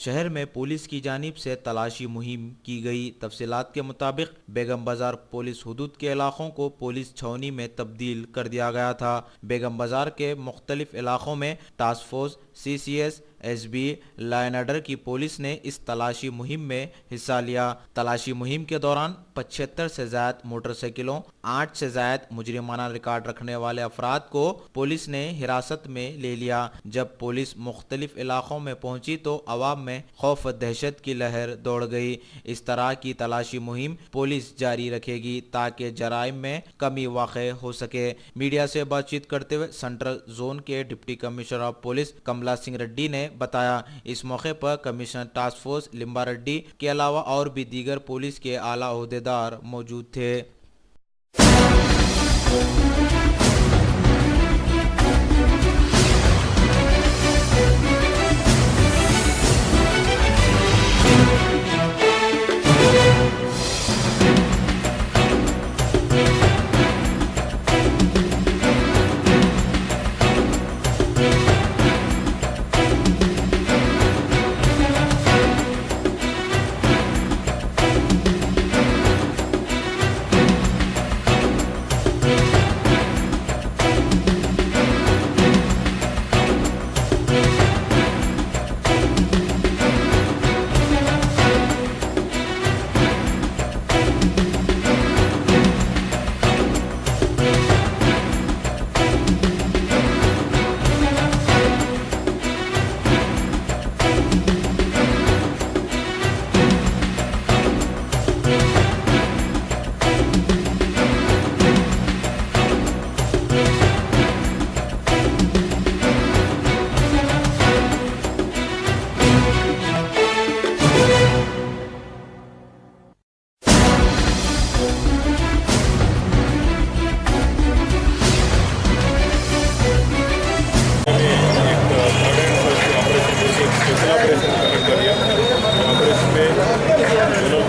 शहर में पुलिस की जानिब से तलाशी मुहिम की गई। तफसीलात के मुताबिक बेगम बाजार पुलिस हुदूद के इलाकों को पुलिस छावनी में तब्दील कर दिया गया था। बेगम बाजार के मुख्तलिफ इलाकों में task force, CCS, SB, law and order की पुलिस ने इस तलाशी मुहिम में हिस्सा लिया। तलाशी मुहिम के दौरान 75 से ज्यादा मोटरसाइकिलों, 8 से ज्यादा मुजरिमाना रिकॉर्ड रखने वाले अफराद को पुलिस ने हिरासत में ले लिया। जब पुलिस मुख्तलिफ इलाकों में पहुंची तो अवाम में खौफ व दहशत की लहर दौड़ गई। इस तरह की तलाशी मुहिम पुलिस जारी रखेगी ताकि जराइम में कमी वाक़ हो सके। मीडिया से बातचीत करते हुए सेंट्रल जोन के डिप्टी कमिश्नर ऑफ पुलिस कमला सिंह रेड्डी ने बताया। इस मौके पर commissioner task force Limba Reddy के अलावा और भी दीगर पुलिस के आला ओहदेदार मौजूद थे।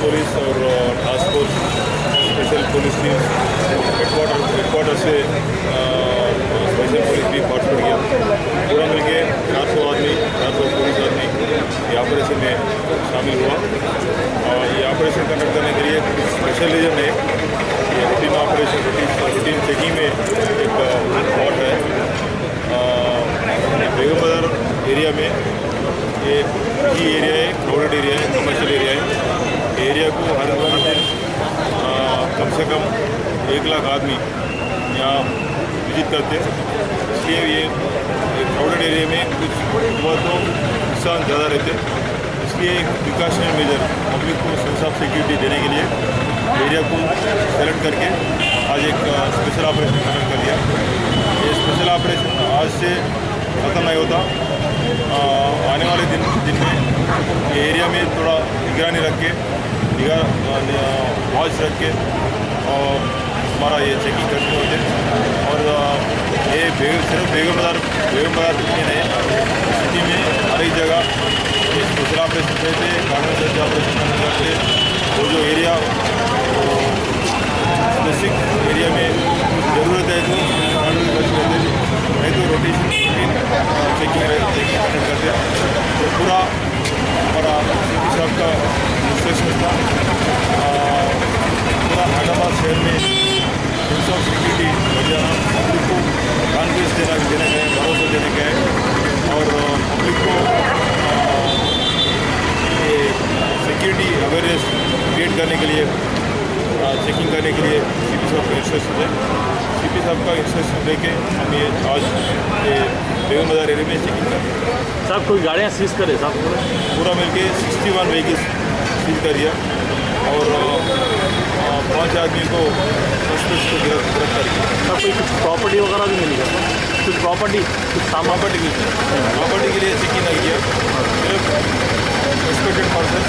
पुलिस और task force special police team headquarter से स्पेशल पुलिस भी पार्टिसिपेट किया। पूरा मिलके 400 पुलिस आदमी ये ऑपरेशन में शामिल हुआ। और ये ऑपरेशन कंडक्ट करने के लिए स्पेशल रीजन है, ये रूटीन ऑपरेशन रूटीन चेकिंग में एक स्पॉट है बेगम बाजार एरिया में। ये की एरिया है, क्राउडेड एरिया है, कमर्शियल एरिया है। एरिया को हर दिन कम से कम 1 लाख आदमी यहाँ विजिट करते हैं। इसलिए ये क्राउडेड एरिया में कुछ हुआ तो नुकसान ज़्यादा रहते हैं। इसलिए एक प्रिकॉशनरी मेजर पब्लिक को सेंस ऑफ सिक्योरिटी देने के लिए एरिया को सेलेक्ट करके आज एक स्पेशल ऑपरेशन कंडक्ट कर दिया। ये स्पेशल ऑपरेशन आज से ख़त्म नहीं होता। आने वाले दिन में ये एरिया में थोड़ा निगरानी रख के वॉच रख के और हमारा ये चेकिंग करते होते। और ये सिर्फ बेगम बाजार ही नहीं, सिटी में हर एक जगह ये स्पेशल ऑपरेशन करते, कानून सर्च ऑपरेशन करते। वो जो एरिया स्पेसिफिक एरिया में ज़रूरत है तो कानून सर्च करते, नहीं तो रोटेशन चेकिंग करते। तो पूरा हमारा साहब का इंस्ट्रक्शन था। पूरा हैदराबाद शहर में सेंस ऑफ सिक्योरिटी बचाना, पब्लिक को कॉन्फिडेंस देने का है, भरोसा देने का है। और पब्लिक को ये सिक्योरिटी अवेयरनेस क्रिएट करने के लिए, चेकिंग करने के लिए CP साहब का इंस्ट्रक्शन है। CP साहब का इंस्ट्रक्शन लेके हम ये आज ये बेगम बाजार एरिया में चेकिंग कर रहे हैं। साहब कोई गाड़ियाँ सीज करे साहब? पूरा मिलके 61 व्हीकल्स सीज कर दिया और 5 आदमी को सस्पेक्ट को गिरफ्तार किया। साहब कोई कुछ प्रॉपर्टी वगैरह भी मिली है? कुछ प्रॉपर्टी के लिए चेकिंग नहीं किया, सिर्फ सस्पेक्टेड पर्सन